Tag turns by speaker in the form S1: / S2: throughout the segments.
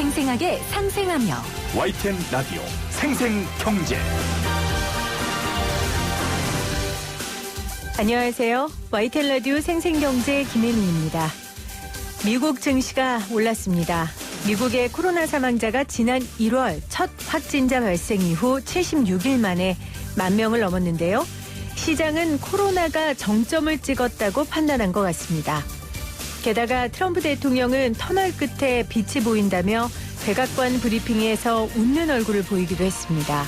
S1: 생생하게 상생하며
S2: YTN 라디오 생생경제.
S3: 안녕하세요. YTN 라디오 생생경제 김혜민입니다. 미국 증시가 올랐습니다. 미국의 코로나 사망자가 지난 1월 첫 확진자 발생 이후 76일 만에 10,000명을 넘었는데요. 시장은 코로나가 정점을 찍었다고 판단한 것 같습니다. 게다가 트럼프 대통령은 터널 끝에 빛이 보인다며 백악관 브리핑에서 웃는 얼굴을 보이기도 했습니다.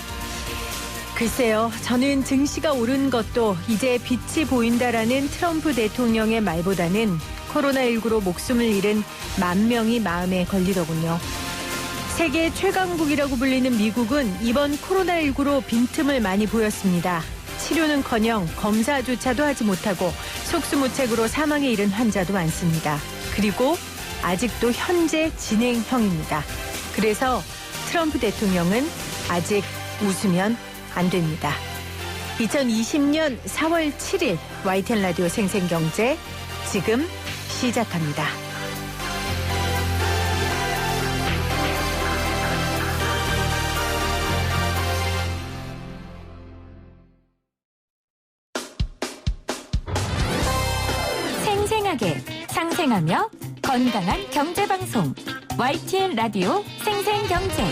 S3: 글쎄요, 저는 증시가 오른 것도 이제 빛이 보인다라는 트럼프 대통령의 말보다는 코로나19로 목숨을 잃은 10,000명이 마음에 걸리더군요. 세계 최강국이라고 불리는 미국은 이번 코로나19로 빈틈을 많이 보였습니다. 치료는커녕 검사조차도 하지 못하고 속수무책으로 사망에 이른 환자도 많습니다. 그리고 아직도 현재 진행형입니다. 그래서 트럼프 대통령은 아직 웃으면 안 됩니다. 2020년 4월 7일 YTN 라디오 생생경제 지금 시작합니다.
S1: 생생하게 상생하며 건강한 경제방송 YTN 라디오 생생경제.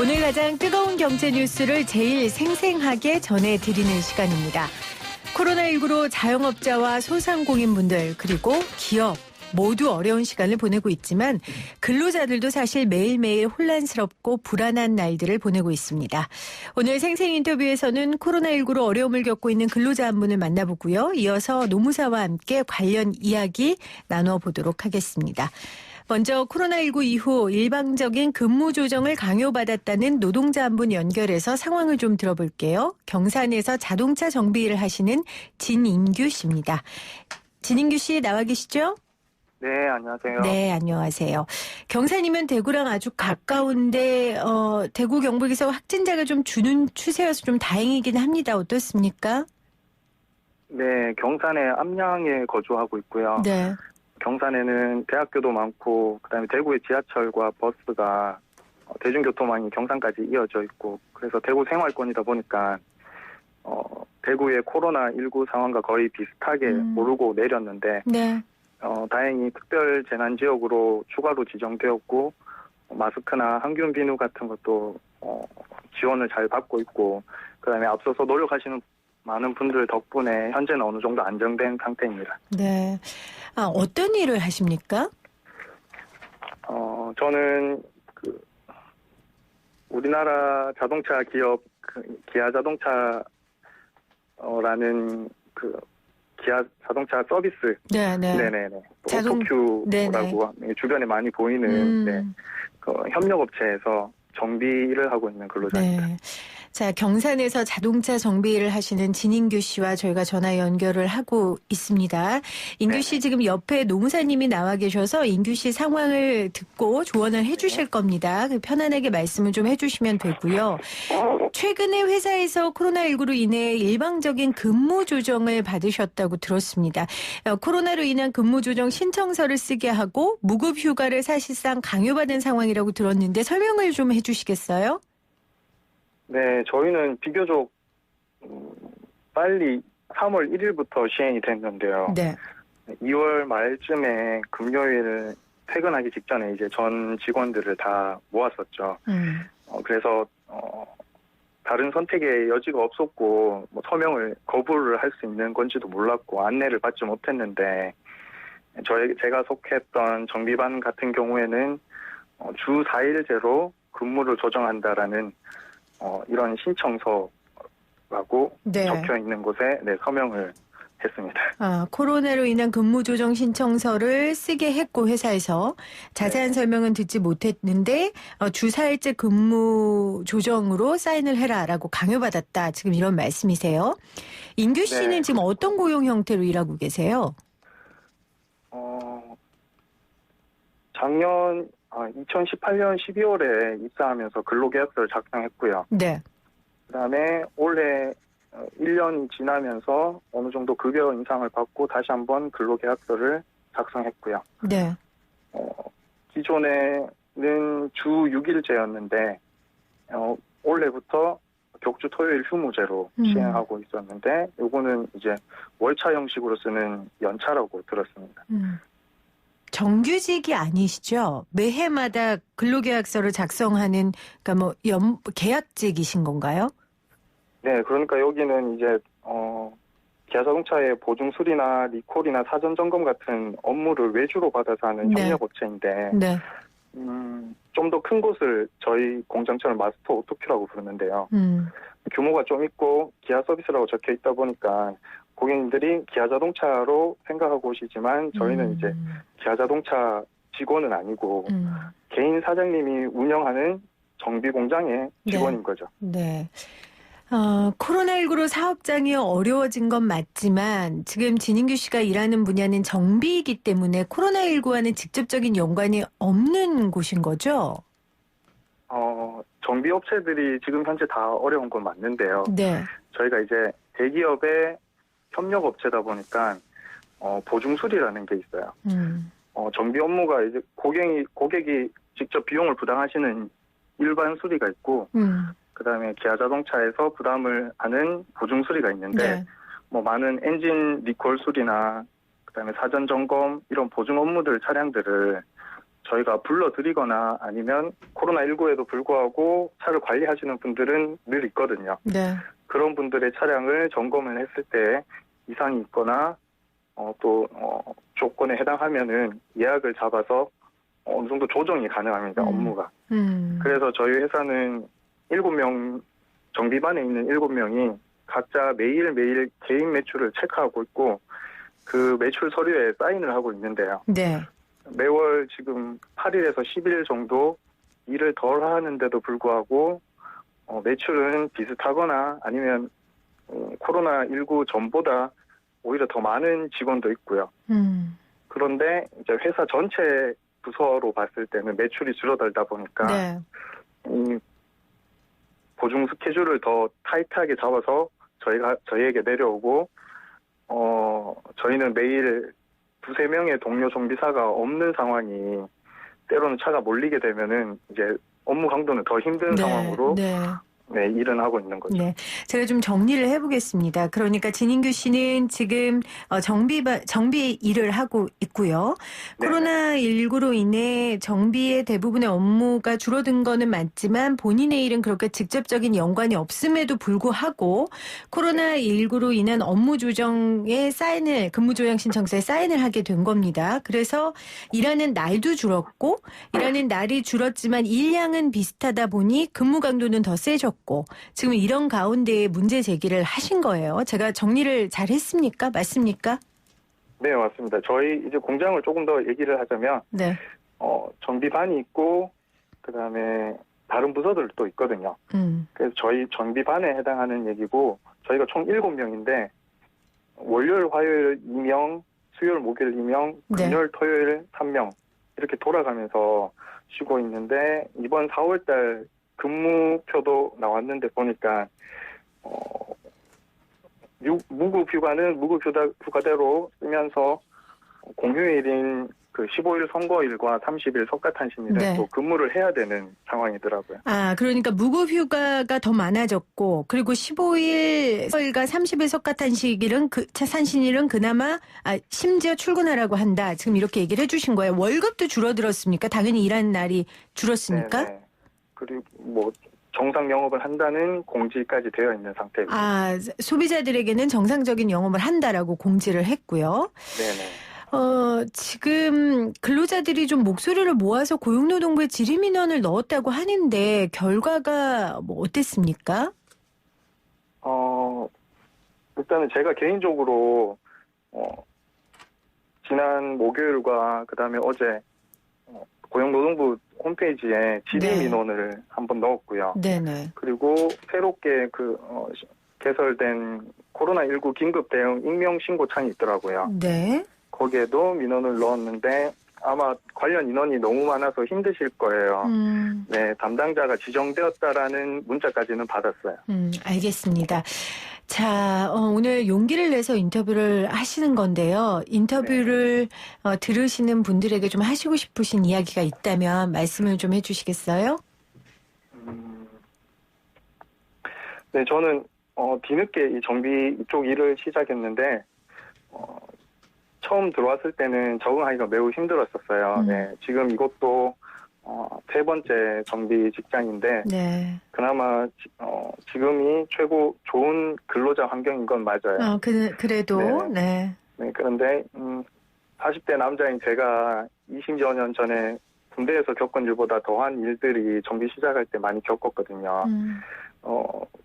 S3: 오늘 가장 뜨거운 경제 뉴스를 제일 생생하게 전해드리는 시간입니다. 코로나19로 자영업자와 소상공인분들 그리고 기업 모두 어려운 시간을 보내고 있지만 근로자들도 사실 매일매일 혼란스럽고 불안한 날들을 보내고 있습니다. 오늘 생생 인터뷰에서는 코로나19로 어려움을 겪고 있는 근로자 한 분을 만나보고요. 이어서 노무사와 함께 관련 이야기 나눠보도록 하겠습니다. 먼저 코로나19 이후 일방적인 근무 조정을 강요받았다는 노동자 한 분 연결해서 상황을 좀 들어볼게요. 경산에서 자동차 정비 일을 하시는 진인규 씨입니다. 진인규 씨 나와 계시죠?
S4: 네, 안녕하세요.
S3: 네, 안녕하세요. 경산이면 대구랑 아주 가까운데 대구 경북에서 확진자가 좀 주는 추세여서 좀 다행이긴 합니다. 어떻습니까?
S4: 네, 경산의 암양에 거주하고 있고요.
S3: 네.
S4: 경산에는 대학교도 많고 그다음에 대구의 지하철과 버스가 대중교통망이 경산까지 이어져 있고 그래서 대구 생활권이다 보니까 대구의 코로나19 상황과 거의 비슷하게 오르고 내렸는데
S3: 네.
S4: 다행히 특별 재난 지역으로 추가로 지정되었고 마스크나 항균 비누 같은 것도 지원을 잘 받고 있고 그다음에 앞서서 노력하시는 많은 분들 덕분에 현재는 어느 정도 안정된 상태입니다.
S3: 네. 어떤 일을 하십니까?
S4: 저는 우리나라 자동차 기업 기아 자동차라는 기아 자동차 서비스. 네네네. 오토큐라고 주변에 많이 보이는 협력업체에서 정비를 하고 있는 근로자입니다.
S3: 네. 자, 경산에서 자동차 정비 일을 하시는 진인규 씨와 저희가 전화 연결을 하고 있습니다. 인규 씨 지금 옆에 노무사님이 나와 계셔서 인규 씨 상황을 듣고 조언을 해주실 겁니다. 편안하게 말씀을 좀 해주시면 되고요. 최근에 회사에서 코로나19로 인해 일방적인 근무 조정을 받으셨다고 들었습니다. 코로나로 인한 근무 조정 신청서를 쓰게 하고 무급 휴가를 사실상 강요받은 상황이라고 들었는데 설명을 좀 해주시겠어요?
S4: 네, 저희는 비교적 빨리 3월 1일부터 시행이 됐는데요.
S3: 네.
S4: 2월 말쯤에 금요일 퇴근하기 직전에 이제 전 직원들을 다 모았었죠. 그래서 다른 선택의 여지가 없었고 서명을 거부를 할 수 있는 건지도 몰랐고 안내를 받지 못했는데 제가 속했던 정비반 같은 경우에는 주 4일제로 근무를 조정한다라는 이런 신청서라고 적혀 있는 곳에 서명을 했습니다.
S3: 코로나로 인한 근무 조정 신청서를 쓰게 했고 회사에서 자세한 설명은 듣지 못했는데 주 4일째 근무 조정으로 사인을 해라라고 강요받았다. 지금 이런 말씀이세요. 인규 씨는 지금 어떤 고용 형태로 일하고 계세요?
S4: 작년 2018년 12월에 입사하면서 근로계약서를 작성했고요.
S3: 네.
S4: 그다음에 올해 1년이 지나면서 어느 정도 급여 인상을 받고 다시 한번 근로계약서를 작성했고요.
S3: 네.
S4: 기존에는 주 6일제였는데 올해부터 격주 토요일 휴무제로 시행하고 있었는데 요거는 이제 월차 형식으로 쓰는 연차라고 들었습니다.
S3: 정규직이 아니시죠? 매해마다 근로계약서를 작성하는 그러니까 계약직이신 건가요?
S4: 네, 그러니까 여기는 이제 기아자동차의 보증 수리나 리콜이나 사전 점검 같은 업무를 외주로 받아서 하는
S3: 네.
S4: 협력업체인데
S3: 네.
S4: 좀 더 큰 곳을 저희 공장처럼 마스터 오토큐라고 부르는데요. 규모가 좀 있고 기아 서비스라고 적혀 있다 보니까 고객님들이 기아 자동차로 생각하고 오시지만 저희는 이제 기아 자동차 직원은 아니고 개인 사장님이 운영하는 정비 공장의 직원인 거죠.
S3: 네. 코로나19로 사업장이 어려워진 건 맞지만 지금 진인규 씨가 일하는 분야는 정비이기 때문에 코로나19와는 직접적인 연관이 없는 곳인 거죠?
S4: 정비 업체들이 지금 현재 다 어려운 건 맞는데요.
S3: 네.
S4: 저희가 이제 대기업의 협력 업체다 보니까 보증수리라는 게 있어요. 정비 업무가 이제 고객이 직접 비용을 부담하시는 일반 수리가 있고, 그다음에 기아 자동차에서 부담을 하는 보증 수리가 있는데,
S3: 네.
S4: 많은 엔진 리콜 수리나 그다음에 사전 점검 이런 보증 업무들 차량들을 저희가 불러드리거나 아니면 코로나19에도 불구하고 차를 관리하시는 분들은 늘 있거든요.
S3: 네.
S4: 그런 분들의 차량을 점검을 했을 때 이상이 있거나 조건에 해당하면은 예약을 잡아서 어느 정도 조정이 가능합니다. 업무가. 그래서 저희 회사는 7명 정비반에 있는 7명이 각자 매일매일 개인 매출을 체크하고 있고 그 매출 서류에 사인을 하고 있는데요.
S3: 네.
S4: 매월 지금 8일에서 10일 정도 일을 덜 하는데도 불구하고 매출은 비슷하거나 아니면 코로나19 전보다 오히려 더 많은 직원도 있고요. 그런데 이제 회사 전체 부서로 봤을 때는 매출이 줄어들다 보니까
S3: 네.
S4: 이 보증 스케줄을 더 타이트하게 잡아서 저희에게 내려오고 저희는 매일 2-3명의 동료 정비사가 없는 상황이 때로는 차가 몰리게 되면은 이제 업무 강도는 더 힘든 상황으로 일은 하고 있는 거죠.
S3: 네. 제가 좀 정리를 해보겠습니다. 그러니까 진인규 씨는 지금 정비 일을 하고 있고요.
S4: 네.
S3: 코로나19로 인해 정비의 대부분의 업무가 줄어든 거는 맞지만 본인의 일은 그렇게 직접적인 연관이 없음에도 불구하고 코로나19로 인한 업무 조정에 근무 조정 신청서에 사인을 하게 된 겁니다. 그래서 일하는 날도 줄었고 일하는 날이 줄었지만 일량은 비슷하다 보니 근무 강도는 더 세졌고 지금 이런 가운데에 문제 제기를 하신 거예요. 제가 정리를 잘 했습니까? 맞습니까?
S4: 네, 맞습니다. 저희 이제 공장을 조금 더 얘기를 하자면
S3: 네.
S4: 정비반이 있고 그다음에 다른 부서들도 있거든요. 그래서 저희 정비반에 해당하는 얘기고 저희가 총 7명인데 월요일, 화요일 2명, 수요일, 목요일 2명, 금요일, 토요일 3명 이렇게 돌아가면서 쉬고 있는데 이번 4월달 근무표도 나왔는데 보니까 무급 휴가는 무급 휴가대로 쓰면서 공휴일인 그 15일 선거일과 30일 석가탄신일에 또 근무를 해야 되는 상황이더라고요.
S3: 그러니까 무급 휴가가 더 많아졌고 그리고 15일과 30일 석가탄신일은 산신일은 그나마 심지어 출근하라고 한다. 지금 이렇게 얘기를 해주신 거예요. 월급도 줄어들었습니까? 당연히 일하는 날이 줄었습니까?
S4: 네네. 그리고 정상 영업을 한다는 공지까지 되어 있는 상태입니다.
S3: 소비자들에게는 정상적인 영업을 한다라고 공지를 했고요.
S4: 네네.
S3: 지금 근로자들이 좀 목소리를 모아서 고용노동부에 질의민원을 넣었다고 하는데 결과가 어땠습니까?
S4: 일단은 제가 개인적으로 지난 목요일과 그다음에 어제 고용노동부 홈페이지에 질의민원을 한번 넣었고요.
S3: 네네.
S4: 그리고 새롭게 개설된 코로나19 긴급 대응 익명 신고창이 있더라고요.
S3: 네.
S4: 거기에도 민원을 넣었는데 아마 관련 인원이 너무 많아서 힘드실 거예요. 네, 담당자가 지정되었다라는 문자까지는 받았어요.
S3: 알겠습니다. 자, 오늘 용기를 내서 인터뷰를 하시는 건데요. 인터뷰를 들으시는 분들에게 좀 하시고 싶으신 이야기가 있다면 말씀을 좀 해주시겠어요?
S4: 네, 저는 뒤늦게 이 정비 이쪽 일을 시작했는데 처음 들어왔을 때는 적응하기가 매우 힘들었었어요. 네, 지금 이것도 세 번째 정비 직장인데
S3: 네.
S4: 그나마 지금이 최고 좋은 근로자 환경인 건 맞아요.
S3: 그래도, 네.
S4: 네, 그런데 40대 남자인 제가 20여 년 전에 군대에서 겪은 일보다 더한 일들이 정비 시작할 때 많이 겪었거든요.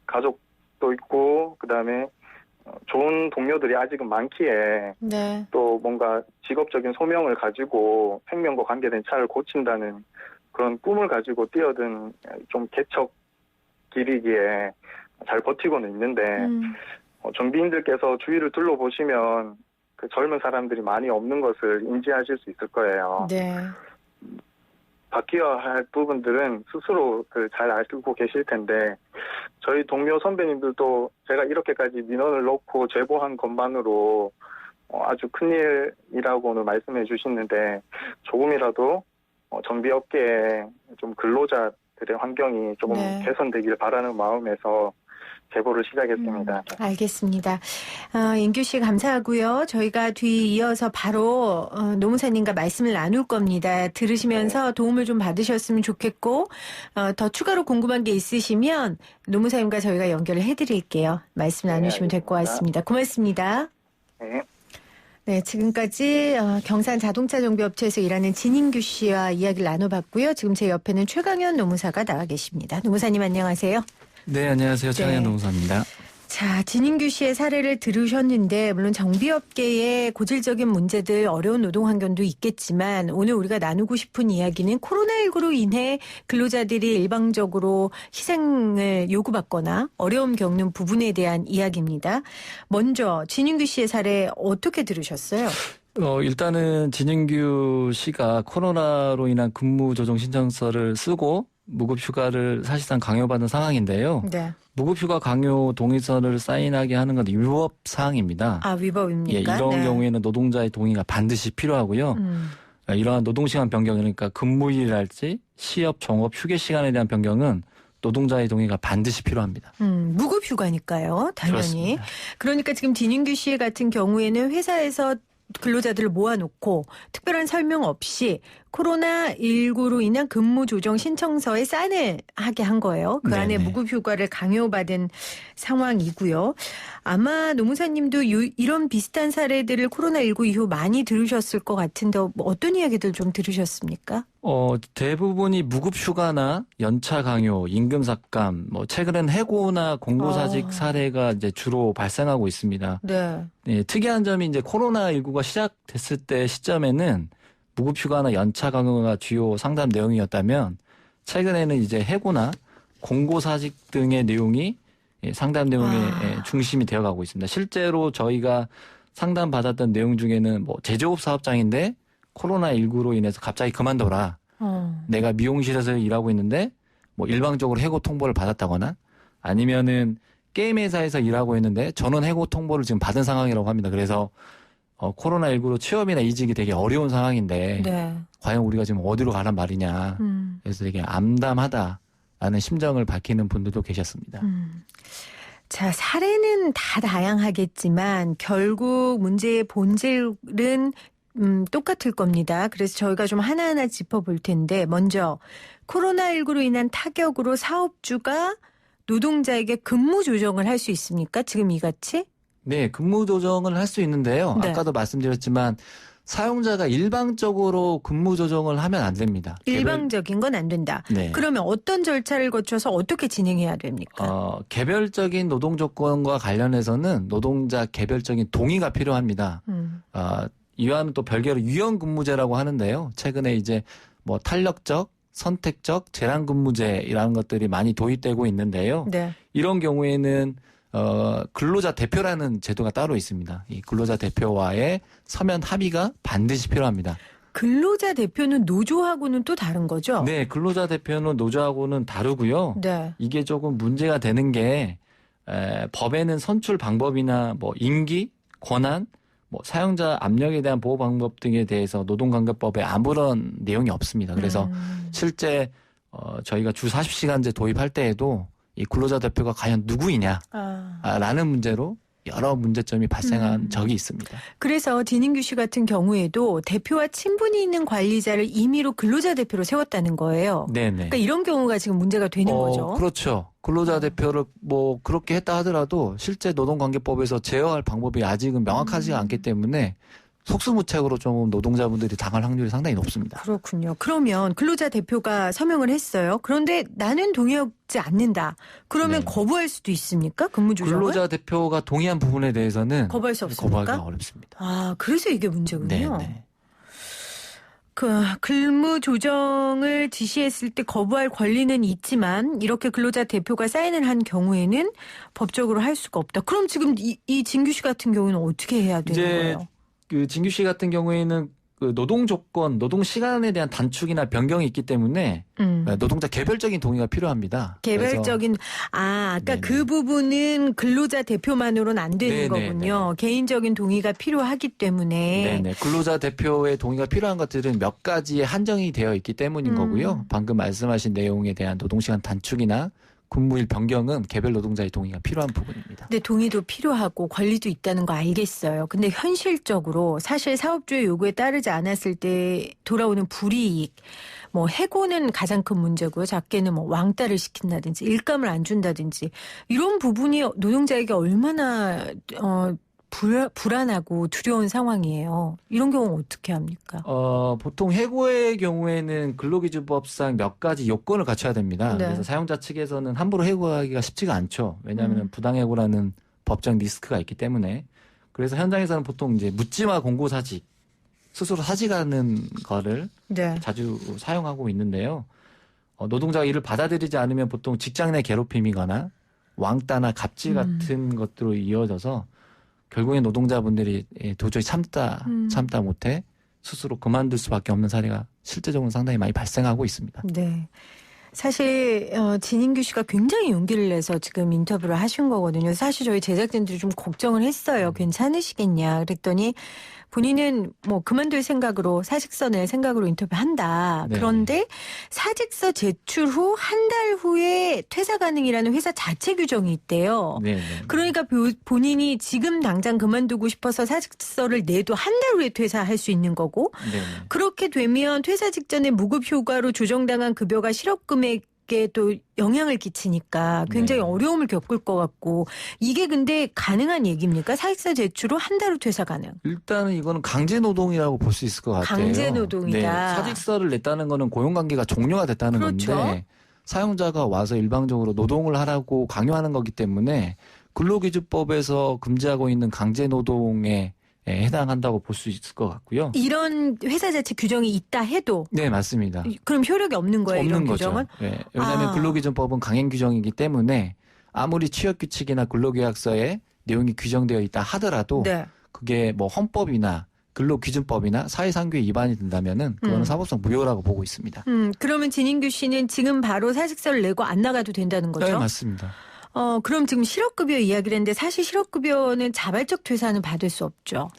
S4: 가족도 있고 그다음에 좋은 동료들이 아직은 많기에
S3: 네.
S4: 또 뭔가 직업적인 소명을 가지고 생명과 관계된 차를 고친다는 그런 꿈을 가지고 뛰어든 좀 개척길이기에 잘 버티고는 있는데 정비인들께서 주위를 둘러보시면 그 젊은 사람들이 많이 없는 것을 인지하실 수 있을 거예요.
S3: 네.
S4: 바뀌어야 할 부분들은 스스로 잘 알고 계실 텐데 저희 동료 선배님들도 제가 이렇게까지 민원을 넣고 제보한 것만으로 아주 큰일이라고는 말씀해 주시는데 조금이라도 정비업계에 좀 근로자들의 환경이 조금
S3: 네.
S4: 개선되길 바라는 마음에서 제보를 시작했습니다.
S3: 알겠습니다. 인규 씨 감사하고요. 저희가 뒤이어서 바로 노무사님과 말씀을 나눌 겁니다. 들으시면서 도움을 좀 받으셨으면 좋겠고 더 추가로 궁금한 게 있으시면 노무사님과 저희가 연결을 해드릴게요. 말씀 나누시면 될 것 같습니다. 고맙습니다.
S4: 네.
S3: 네, 지금까지 경산 자동차 정비업체에서 일하는 진인규 씨와 이야기를 나눠봤고요. 지금 제 옆에는 최강현 노무사가 나와 계십니다. 노무사님 안녕하세요.
S5: 네, 안녕하세요. 최강현 노무사입니다.
S3: 자, 진인규 씨의 사례를 들으셨는데 물론 정비업계의 고질적인 문제들 어려운 노동 환경도 있겠지만 오늘 우리가 나누고 싶은 이야기는 코로나19로 인해 근로자들이 일방적으로 희생을 요구받거나 어려움 겪는 부분에 대한 이야기입니다. 먼저 진인규 씨의 사례 어떻게 들으셨어요?
S5: 일단은 진인규 씨가 코로나로 인한 근무 조정 신청서를 쓰고 무급휴가를 사실상 강요받은 상황인데요.
S3: 네.
S5: 무급휴가 강요 동의서를 사인하게 하는 건 위법 사항입니다.
S3: 아, 위법입니까?
S5: 예, 이런
S3: 네.
S5: 경우에는 노동자의 동의가 반드시 필요하고요. 이러한 노동시간 변경, 그러니까 근무일이랄지 시업, 종업, 휴게 시간에 대한 변경은 노동자의 동의가 반드시 필요합니다.
S3: 무급휴가니까요. 당연히.
S5: 그렇습니다.
S3: 그러니까 지금 진인규 씨 같은 경우에는 회사에서 근로자들을 모아놓고 특별한 설명 없이 코로나19로 인한 근무 조정 신청서에 사인을 하게 한 거예요. 그 안에
S5: 네네.
S3: 무급휴가를 강요받은 상황이고요. 아마 노무사님도 이런 비슷한 사례들을 코로나19 이후 많이 들으셨을 것 같은데 어떤 이야기들 좀 들으셨습니까?
S5: 대부분이 무급휴가나 연차 강요, 임금 삭감, 최근엔 해고나 공고사직 사례가 이제 주로 발생하고 있습니다.
S3: 네.
S5: 예, 특이한 점이 이제 코로나19가 시작됐을 때 시점에는 무급휴가나 연차 강요가 주요 상담 내용이었다면 최근에는 이제 해고나 공고사직 등의 내용이 상담 내용의 중심이 되어가고 있습니다. 실제로 저희가 상담받았던 내용 중에는 제조업 사업장인데 코로나19로 인해서 갑자기 그만둬라. 내가 미용실에서 일하고 있는데 일방적으로 해고 통보를 받았다거나 아니면은 게임 회사에서 일하고 있는데 저는 해고 통보를 지금 받은 상황이라고 합니다. 그래서 코로나19로 취업이나 이직이 되게 어려운 상황인데
S3: 네.
S5: 과연 우리가 지금 어디로 가란 말이냐. 그래서 되게 암담하다라는 심정을 밝히는 분들도 계셨습니다.
S3: 자, 사례는 다 다양하겠지만 결국 문제의 본질은 똑같을 겁니다. 그래서 저희가 좀 하나하나 짚어볼 텐데 먼저 코로나19로 인한 타격으로 사업주가 노동자에게 근무 조정을 할 수 있습니까? 지금 이같이?
S5: 네, 근무 조정을 할 수 있는데요.
S3: 네.
S5: 아까도 말씀드렸지만 사용자가 일방적으로 근무 조정을 하면 안 됩니다.
S3: 일방적인 건 안 된다.
S5: 네.
S3: 그러면 어떤 절차를 거쳐서 어떻게 진행해야 됩니까?
S5: 개별적인 노동 조건과 관련해서는 노동자 개별적인 동의가 필요합니다. 이와는 또 별개로 유연근무제라고 하는데요. 최근에 이제 탄력적, 선택적, 재량근무제라는 것들이 많이 도입되고 있는데요.
S3: 네.
S5: 이런 경우에는 근로자 대표라는 제도가 따로 있습니다. 이 근로자 대표와의 서면 합의가 반드시 필요합니다.
S3: 근로자 대표는 노조하고는 또 다른 거죠?
S5: 네, 근로자 대표는 노조하고는 다르고요.
S3: 네.
S5: 이게 조금 문제가 되는 게 법에는 선출 방법이나 뭐 임기, 권한, 뭐 사용자 압력에 대한 보호 방법 등에 대해서 노동관계법에 아무런 내용이 없습니다. 그래서 실제 저희가 주 40시간제 도입할 때에도 이 근로자 대표가 과연 누구이냐라는 문제로 여러 문제점이 발생한 적이 있습니다.
S3: 그래서 디닝규 씨 같은 경우에도 대표와 친분이 있는 관리자를 임의로 근로자 대표로 세웠다는 거예요.
S5: 네네.
S3: 그러니까 이런 경우가 지금 문제가 되는 거죠.
S5: 그렇죠. 근로자 대표를 뭐 그렇게 했다 하더라도 실제 노동관계법에서 제어할 방법이 아직은 명확하지 않기 때문에 속수무책으로 좀 노동자분들이 당할 확률이 상당히 높습니다.
S3: 그렇군요. 그러면 근로자 대표가 서명을 했어요. 그런데 나는 동의하지 않는다. 그러면
S5: 네.
S3: 거부할 수도 있습니까? 근무 조정을?
S5: 근로자 대표가 동의한 부분에 대해서는
S3: 거부할 수 없습니까?
S5: 거부하기가 어렵습니다.
S3: 아, 그래서 이게 문제군요.
S5: 네.
S3: 그 근무 조정을 지시했을 때 거부할 권리는 있지만 이렇게 근로자 대표가 사인을 한 경우에는 법적으로 할 수가 없다. 그럼 지금 이 진규 씨 같은 경우는 어떻게 해야 되는 거예요?
S5: 그 진규 씨 같은 경우에는 그 노동 조건, 노동 시간에 대한 단축이나 변경이 있기 때문에 노동자 개별적인 동의가 필요합니다.
S3: 개별적인 아까
S5: 네네.
S3: 그 부분은 근로자 대표만으로는 안 되는
S5: 네네네.
S3: 거군요. 개인적인 동의가 필요하기 때문에.
S5: 네네. 근로자 대표의 동의가 필요한 것들은 몇 가지에 한정이 되어 있기 때문인 거고요. 방금 말씀하신 내용에 대한 노동시간 단축이나 근무일 변경은 개별 노동자의 동의가 필요한 부분입니다.
S3: 근데 동의도 필요하고 권리도 있다는 거 알겠어요. 근데 현실적으로 사실 사업주의 요구에 따르지 않았을 때 돌아오는 불이익, 뭐 해고는 가장 큰 문제고요. 작게는 뭐 왕따를 시킨다든지 일감을 안 준다든지 이런 부분이 노동자에게 얼마나 불안하고 두려운 상황이에요. 이런 경우는 어떻게 합니까?
S5: 보통 해고의 경우에는 근로기준법상 몇 가지 요건을 갖춰야 됩니다.
S3: 네.
S5: 그래서 사용자 측에서는 함부로 해고하기가 쉽지가 않죠. 왜냐하면 부당해고라는 법적 리스크가 있기 때문에. 그래서 현장에서는 보통 이제 묻지마 공고사직, 스스로 사직하는 거를
S3: 네.
S5: 자주 사용하고 있는데요. 노동자가 이를 받아들이지 않으면 보통 직장 내 괴롭힘이거나 왕따나 갑질 같은 것들로 이어져서 결국엔 노동자분들이 도저히 참다 못해 스스로 그만둘 수밖에 없는 사례가 실제적으로 상당히 많이 발생하고 있습니다.
S3: 네. 사실 진인규 씨가 굉장히 용기를 내서 지금 인터뷰를 하신 거거든요. 사실 저희 제작진들이 좀 걱정을 했어요. 괜찮으시겠냐 그랬더니 본인은 뭐 그만둘 생각으로 사직서 낼 생각으로 인터뷰한다.
S5: 네.
S3: 그런데 사직서 제출 후 한 달 후에 퇴사 가능이라는 회사 자체 규정이 있대요.
S5: 네.
S3: 그러니까 본인이 지금 당장 그만두고 싶어서 사직서를 내도 한 달 후에 퇴사할 수 있는 거고
S5: 네.
S3: 그렇게 되면 퇴사 직전에 무급 휴가로 조정당한 급여가 실업금액에 또 영향을 끼치니까 굉장히
S5: 네.
S3: 어려움을 겪을 것 같고 이게 근데 가능한 얘기입니까? 사직서 제출 후 한 달 후 퇴사 가능.
S5: 일단은 이거는 강제 노동이라고 볼 수 있을 것 같아요.
S3: 강제 노동이다.
S5: 네. 사직서를 냈다는 거는 고용관계가 종료가 됐다는
S3: 그렇죠.
S5: 건데 사용자가 와서 일방적으로 노동을 하라고 강요하는 거기 때문에 근로기준법에서 금지하고 있는 강제 노동에 해당한다고 볼 수 있을 것 같고요.
S3: 이런 회사 자체 규정이 있다 해도
S5: 네, 맞습니다.
S3: 그럼 효력이 없는 거예요,
S5: 없는
S3: 이런
S5: 거죠.
S3: 규정은?
S5: 네, 왜냐하면 근로기준법은 강행 규정이기 때문에 아무리 취업규칙이나 근로계약서에 내용이 규정되어 있다 하더라도
S3: 네.
S5: 그게 뭐 헌법이나 근로기준법이나 사회상규에 위반이 된다면은 그거는 사법상 무효라고 보고 있습니다.
S3: 그러면 진인규 씨는 지금 바로 사직서를 내고 안 나가도 된다는 거죠?
S5: 네, 맞습니다.
S3: 그럼 지금 실업급여 이야기를 했는데 사실 실업급여는 자발적 퇴사는 받을 수 없죠.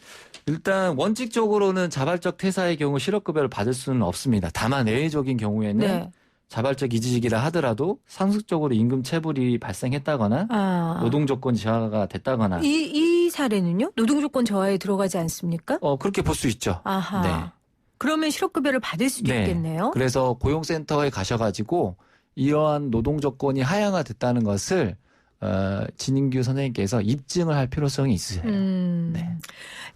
S5: 일단 원칙적으로는 자발적 퇴사의 경우 실업급여를 받을 수는 없습니다. 다만 예외적인 경우에는
S3: 네.
S5: 자발적 이직이라 하더라도 상습적으로 임금 체불이 발생했다거나 노동 조건 저하가 됐다거나
S3: 이 사례는요? 노동조건 저하에 들어가지 않습니까?
S5: 그렇게 볼 수 있죠.
S3: 아하.
S5: 네.
S3: 그러면 실업급여를 받을 수도
S5: 네.
S3: 있겠네요.
S5: 그래서 고용센터에 가셔가지고 이러한 노동 조건이 하향화됐다는 것을 진인규 선생님께서 입증을 할 필요성이 있으세요. 네.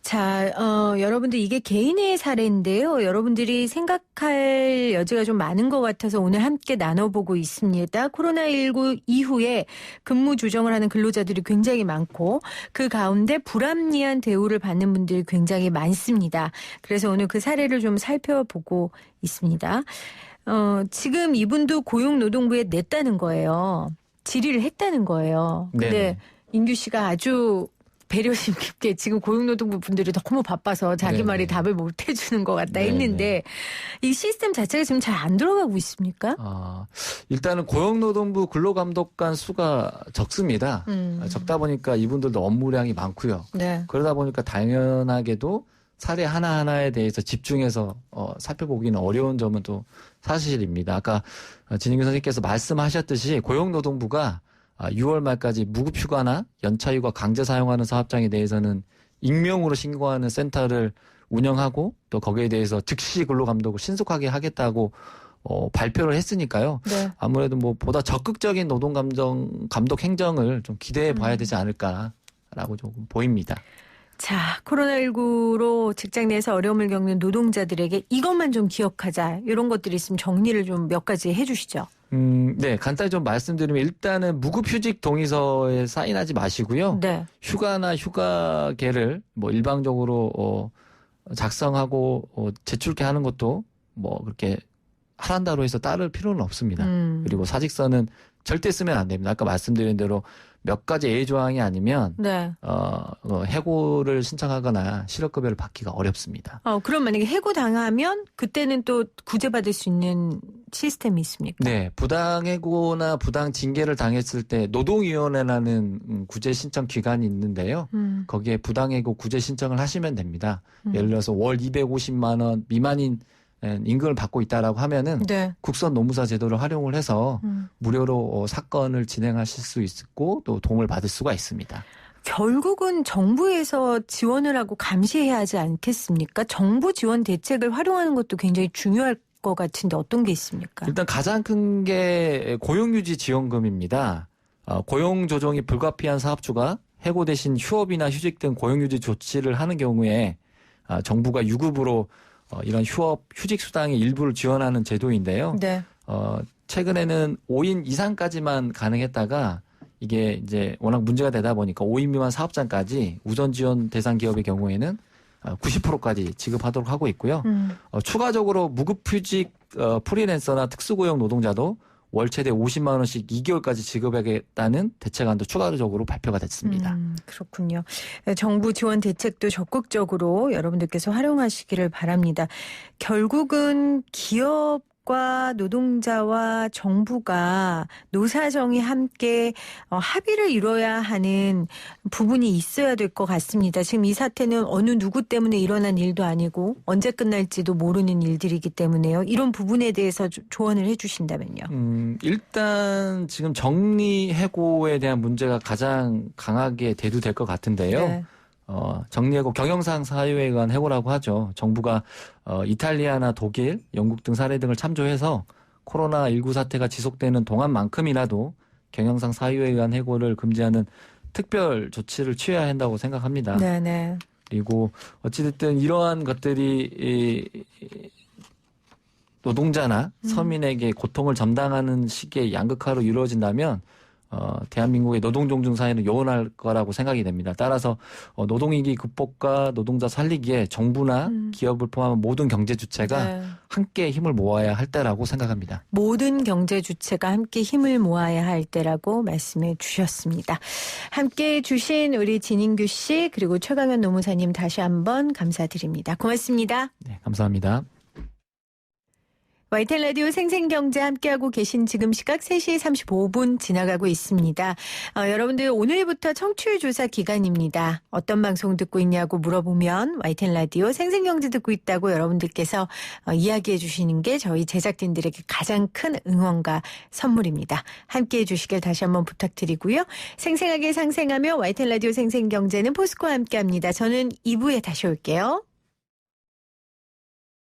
S3: 자, 여러분들 이게 개인의 사례인데요. 여러분들이 생각할 여지가 좀 많은 것 같아서 오늘 함께 나눠보고 있습니다. 코로나19 이후에 근무 조정을 하는 근로자들이 굉장히 많고 그 가운데 불합리한 대우를 받는 분들이 굉장히 많습니다. 그래서 오늘 그 사례를 좀 살펴보고 있습니다. 지금 이분도 고용노동부에 냈다는 거예요. 질의를 했다는 거예요. 근데
S5: 네네.
S3: 인규 씨가 아주 배려심 깊게 지금 고용노동부 분들이 너무 바빠서 자기
S5: 네네.
S3: 말이 답을 못 해주는 것 같다
S5: 네네.
S3: 했는데 이 시스템 자체가 지금 잘 안 들어가고 있습니까?
S5: 일단은 고용노동부 근로감독관 수가 적습니다. 적다 보니까 이분들도 업무량이 많고요.
S3: 네.
S5: 그러다 보니까 당연하게도 사례 하나하나에 대해서 집중해서 살펴보기는 어려운 점은 또 사실입니다. 아까 진인규 선생님께서 말씀하셨듯이 고용노동부가 6월 말까지 무급휴가나 연차휴가 강제 사용하는 사업장에 대해서는 익명으로 신고하는 센터를 운영하고 또 거기에 대해서 즉시 근로감독을 신속하게 하겠다고 발표를 했으니까요.
S3: 네.
S5: 아무래도 뭐 보다 적극적인 감독 행정을 좀 기대해 봐야 되지 않을까라고 조금 보입니다.
S3: 자, 코로나19로 직장 내에서 어려움을 겪는 노동자들에게 이것만 좀 기억하자. 이런 것들이 있으면 정리를 좀 몇 가지 해 주시죠.
S5: 네, 간단히 좀 말씀드리면 일단은 무급휴직 동의서에 사인하지 마시고요.
S3: 네.
S5: 휴가나 휴가계를 뭐 일방적으로 작성하고 제출케 하는 것도 뭐 그렇게 하란다로 해서 따를 필요는 없습니다. 그리고 사직서는 절대 쓰면 안 됩니다. 아까 말씀드린 대로 몇 가지 예외 조항이 아니면
S3: 네.
S5: 해고를 신청하거나 실업급여를 받기가 어렵습니다.
S3: 그럼 만약에 해고 당하면 그때는 또 구제받을 수 있는 시스템이 있습니까?
S5: 네, 부당해고나 부당징계를 당했을 때 노동위원회라는 구제 신청 기관이 있는데요. 거기에 부당해고 구제 신청을 하시면 됩니다. 예를 들어서 월 250만 원 미만인 임금을 받고 있다라고 하면은
S3: 네.
S5: 국선 노무사 제도를 활용을 해서 무료로 사건을 진행하실 수 있고 또 도움을 받을 수가 있습니다.
S3: 결국은 정부에서 지원을 하고 감시해야 하지 않겠습니까? 정부 지원 대책을 활용하는 것도 굉장히 중요할 것 같은데 어떤 게 있습니까?
S5: 일단 가장 큰 게 고용유지 지원금입니다. 고용 조정이 불가피한 사업주가 해고 대신 휴업이나 휴직 등 고용유지 조치를 하는 경우에 정부가 유급으로 이런 휴업, 휴직 수당의 일부를 지원하는 제도인데요.
S3: 네.
S5: 최근에는 5인 이상까지만 가능했다가 이게 이제 워낙 문제가 되다 보니까 5인 미만 사업장까지 우선 지원 대상 기업의 경우에는 90%까지 지급하도록 하고 있고요. 추가적으로 무급휴직 프리랜서나 특수고용 노동자도 월 최대 50만 원씩 2개월까지 지급하겠다는 대책안도 추가적으로 발표가 됐습니다.
S3: 그렇군요. 정부 지원 대책도 적극적으로 여러분들께서 활용하시기를 바랍니다. 결국은 기업과 노동자와 정부가 노사정이 함께 합의를 이뤄야 하는 부분이 있어야 될 것 같습니다. 지금 이 사태는 어느 누구 때문에 일어난 일도 아니고 언제 끝날지도 모르는 일들이기 때문에요. 이런 부분에 대해서 조언을 해 주신다면요.
S5: 일단 지금 정리해고에 대한 문제가 가장 강하게 대두될 것 같은데요.
S3: 네.
S5: 정리해고 경영상 사유에 의한 해고라고 하죠. 정부가 이탈리아나 독일, 영국 등 사례 등을 참조해서 코로나19 사태가 지속되는 동안만큼이라도 경영상 사유에 의한 해고를 금지하는 특별 조치를 취해야 한다고 생각합니다.
S3: 네네.
S5: 그리고 어찌됐든 이러한 것들이 노동자나 서민에게 고통을 감당하는 시기에 양극화로 이루어진다면 대한민국의 노동종중 사회는 요원할 거라고 생각이 됩니다. 따라서 노동위기 극복과 노동자 살리기에 정부나 기업을 포함한 모든 경제 주체가
S3: 네.
S5: 함께 힘을 모아야 할 때라고 생각합니다.
S3: 모든 경제 주체가 함께 힘을 모아야 할 때라고 말씀해 주셨습니다. 함께해 주신 우리 진인규 씨 그리고 최강현 노무사님 다시 한번 감사드립니다. 고맙습니다.
S5: 네, 감사합니다.
S3: YTN 라디오 생생경제 함께하고 계신 지금 시각 3시 35분 지나가고 있습니다. 여러분들 오늘부터 청취율 조사 기간입니다. 어떤 방송 듣고 있냐고 물어보면 YTN 라디오 생생경제 듣고 있다고 여러분들께서 이야기해 주시는 게 저희 제작진들에게 가장 큰 응원과 선물입니다. 함께해 주시길 다시 한번 부탁드리고요. 생생하게 상생하며 YTN 라디오 생생경제는 포스코와 함께합니다. 저는 2부에 다시 올게요.